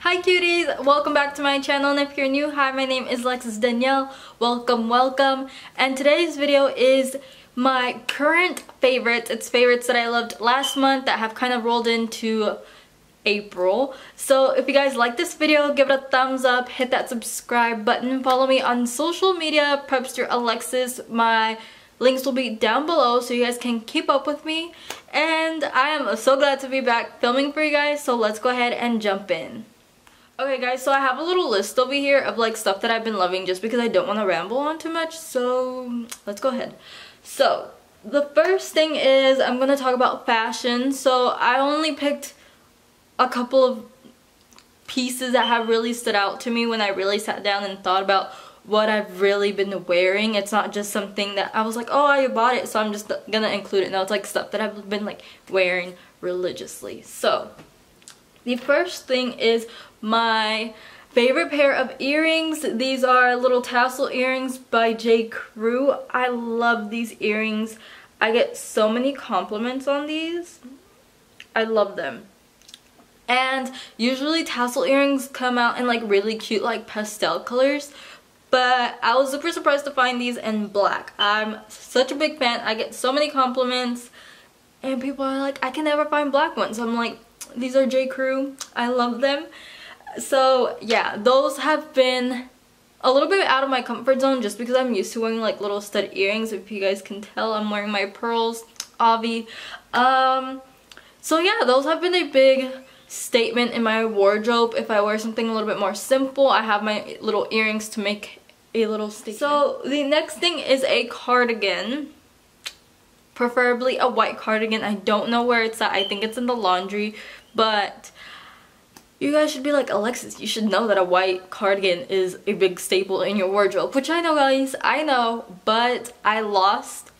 Hi cuties! Welcome back to my channel, and if you're new, hi, my name is Alexis Danielle. Welcome. And today's video is my current favorites. It's favorites that I loved last month that have kind of rolled into April. So if you guys like this video, give it a thumbs up, hit that subscribe button, follow me on social media, Prepster Alexis. My links will be down below so you guys can keep up with me. And I am so glad to be back filming for you guys, so let's go ahead and jump in. Okay guys, so I have a little list over here of like stuff that I've been loving just because I don't want to ramble on too much, so let's go ahead. So the first thing is I'm going to talk about fashion. So I only picked a couple of pieces that have really stood out to me when I really sat down and thought about what I've really been wearing. It's not just something that I was like, oh, I bought it, so I'm just gonna include it. No, it's like stuff that I've been like wearing religiously. So the first thing is my favorite pair of earrings. These are little tassel earrings by jcrew. I love these earrings. I get so many compliments on these. I love them. And usually tassel earrings come out in like really cute like pastel colors, but I was super surprised to find these in black. I'm such a big fan. I get so many compliments and people are like, I can never find black ones. So I'm like, these are jcrew. I love them. So yeah, those have been a little bit out of my comfort zone just because I'm used to wearing like little stud earrings. If you guys can tell, I'm wearing my pearls, Avi. So yeah, those have been a big statement in my wardrobe. If I wear something a little bit more simple, I have my little earrings to make a little statement. So the next thing is a cardigan, preferably a white cardigan. I don't know where it's at. I think it's in the laundry, but you guys should be like, Alexis, you should know that a white cardigan is a big staple in your wardrobe, which I know, guys, I know, but I lost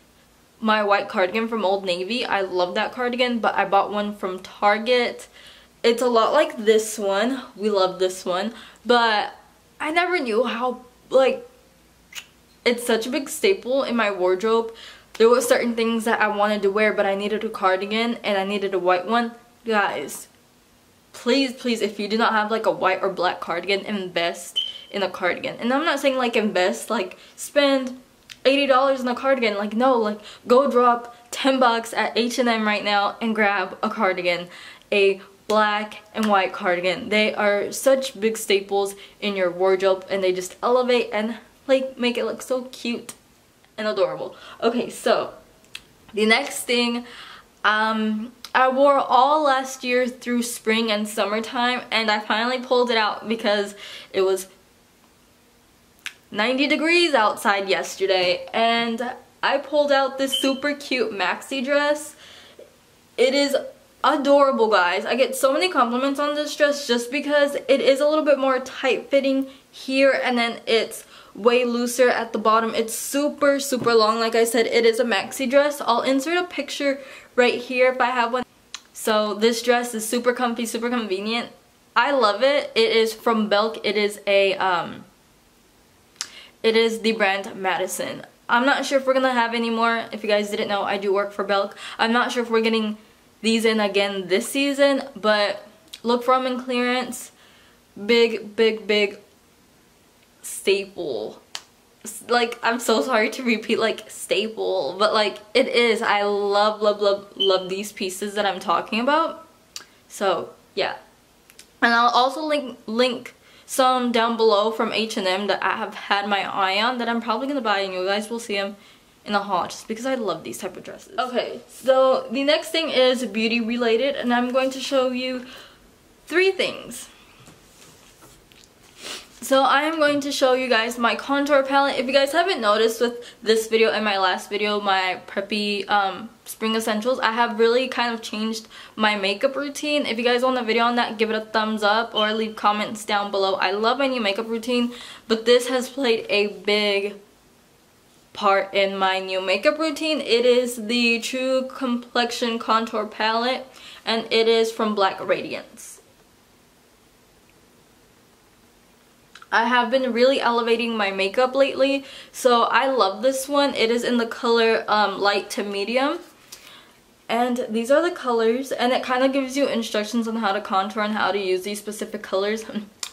my white cardigan from Old Navy. I love that cardigan, but I bought one from Target. It's a lot like this one. We love this one, but I never knew how, like, it's such a big staple in my wardrobe. There were certain things that I wanted to wear, but I needed a cardigan and I needed a white one. Guys, please, if you do not have like a white or black cardigan, invest in a cardigan. And I'm not saying like invest, like spend $80 in a cardigan. Like no, like go drop 10 bucks at H&M right now and grab a cardigan. A black and white cardigan. They are such big staples in your wardrobe and they just elevate and like make it look so cute and adorable. Okay, so the next thing, I wore all last year through spring and summertime, and I finally pulled it out because it was 90 degrees outside yesterday, and I pulled out this super cute maxi dress. It is adorable, guys. I get so many compliments on this dress just because it is a little bit more tight fitting here, and then it's way looser at the bottom. It's super long. Like I said, it is a maxi dress. I'll insert a picture right here if I have one. So this dress is super comfy, super convenient. I love it. It is from Belk. It is a it is the brand Madison. I'm not sure if we're gonna have any more. If you guys didn't know, I do work for Belk. I'm not sure if we're getting these in again this season, but look for them in clearance. Big staple. Like, I'm so sorry to repeat like staple, but like it is. I love these pieces that I'm talking about. So yeah, and I'll also link some down below from H&M that I have had my eye on that I'm probably gonna buy, and you guys will see them in a haul just because I love these type of dresses. Okay, so the next thing is beauty related, and I'm going to show you 3 things. So I am going to show you guys my contour palette. If you guys haven't noticed with this video and my last video, my preppy spring essentials, I have really kind of changed my makeup routine. If you guys want a video on that, give it a thumbs up or leave comments down below. I love my new makeup routine, but this has played a big part in my new makeup routine. It is the True Complexion Contour Palette, and it is from Black Radiance. I have been really elevating my makeup lately, so I love this one. It is in the color light to medium, And these are the colors, and it kind of gives you instructions on how to contour and how to use these specific colors.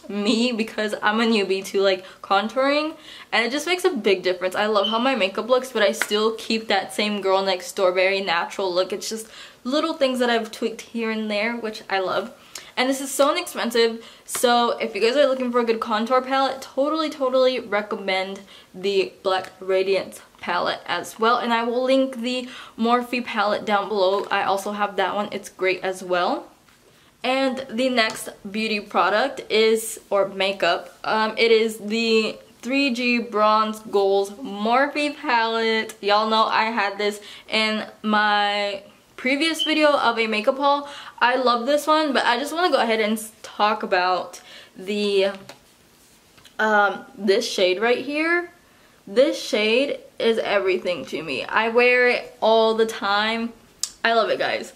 Me, because I'm a newbie to like contouring, and it just makes a big difference. I love how my makeup looks, but I still keep that same girl next door very natural look. It's just little things that I've tweaked here and there, which I love. And this is so inexpensive, so if you guys are looking for a good contour palette, totally recommend the Black Radiance palette as well. And I will link the Morphe palette down below. I also have that one. It's great as well. And the next beauty product is, or makeup, it is the 3G Bronze Goals Morphe palette. Y'all know I had this in my previous video of a makeup haul. I love this one, but I just want to go ahead and talk about the this shade right here. This shade is everything to me. I wear it all the time. I love it, guys.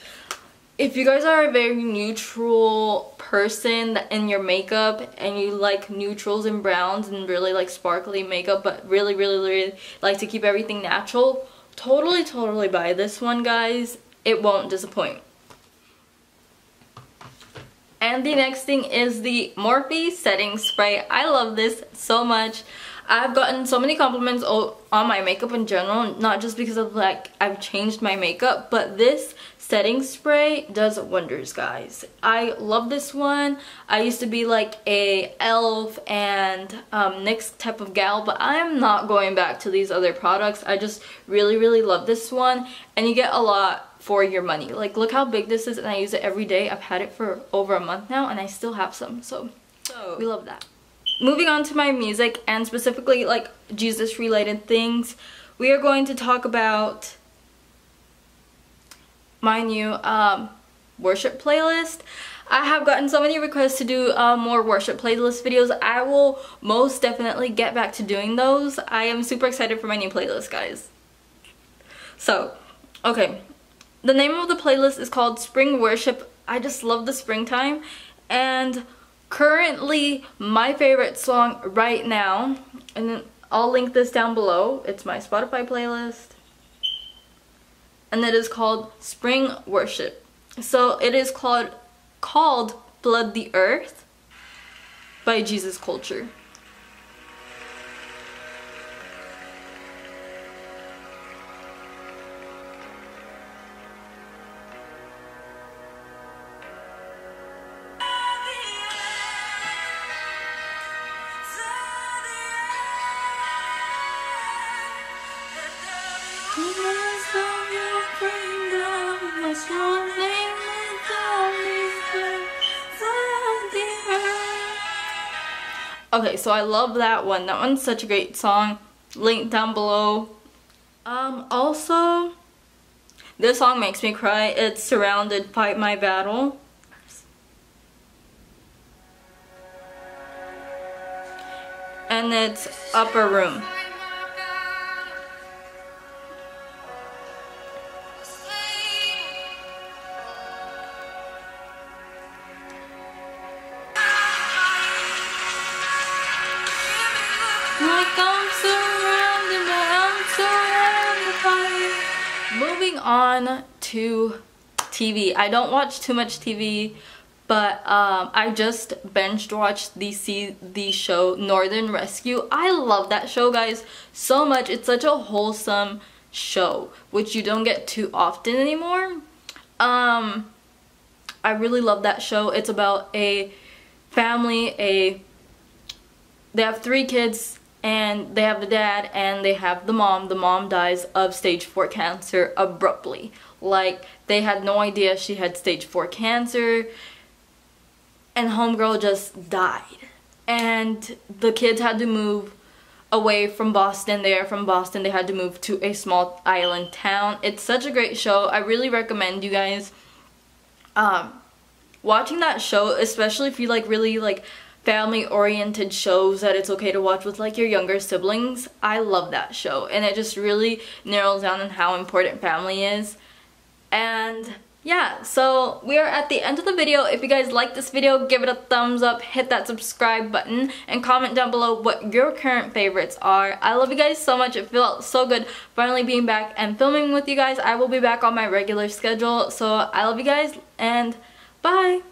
If you guys are a very neutral person in your makeup and you like neutrals and browns and really like sparkly makeup, but really like to keep everything natural, totally buy this one, guys. It won't disappoint. And the next thing is the Morphe setting spray. I love this so much. I've gotten so many compliments on my makeup in general, not just because of like I've changed my makeup, but this setting spray does wonders, guys. I love this one. I used to be like a e.l.f. and NYX type of gal, but I am not going back to these other products. I just really love this one, and you get a lot for your money. Like, look how big this is, and I use it every day. I've had it for over a month now, and I still have some, so we love that. Moving on to my music, and specifically like Jesus related things, we are going to talk about my new worship playlist. I have gotten so many requests to do more worship playlist videos. I will most definitely get back to doing those. I am super excited for my new playlist, guys. So, okay. The name of the playlist is called Spring Worship. I just love the springtime, and currently my favorite song right now, and I'll link this down below, it's my Spotify playlist, and it is called Spring Worship. So it is called Flood the Earth by Jesus Culture. Okay, so I love that one. That one's such a great song. Link down below. Also, this song makes me cry. It's Surrounded, Fight My Battle. And it's Upper Room. Moving on to TV. I don't watch too much TV, but I just binge watched the show Northern Rescue. I love that show, guys, so much. It's such a wholesome show, which you don't get too often anymore. I really love that show. It's about a family, they have 3 kids, and they have the dad and they have the mom. The mom dies of stage 4 cancer abruptly. Like, they had no idea she had stage 4 cancer, and homegirl just died. And the kids had to move away from Boston. They are from Boston. They had to move to a small island town. It's such a great show. I really recommend you guys watching that show, especially if you like really like family-oriented shows that it's okay to watch with like your younger siblings. I love that show, and it just really narrows down on how important family is. And yeah, so we are at the end of the video. If you guys like this video, give it a thumbs up, hit that subscribe button, and comment down below what your current favorites are. I love you guys so much. It felt so good finally being back and filming with you guys. I will be back on my regular schedule, so I love you guys, and bye!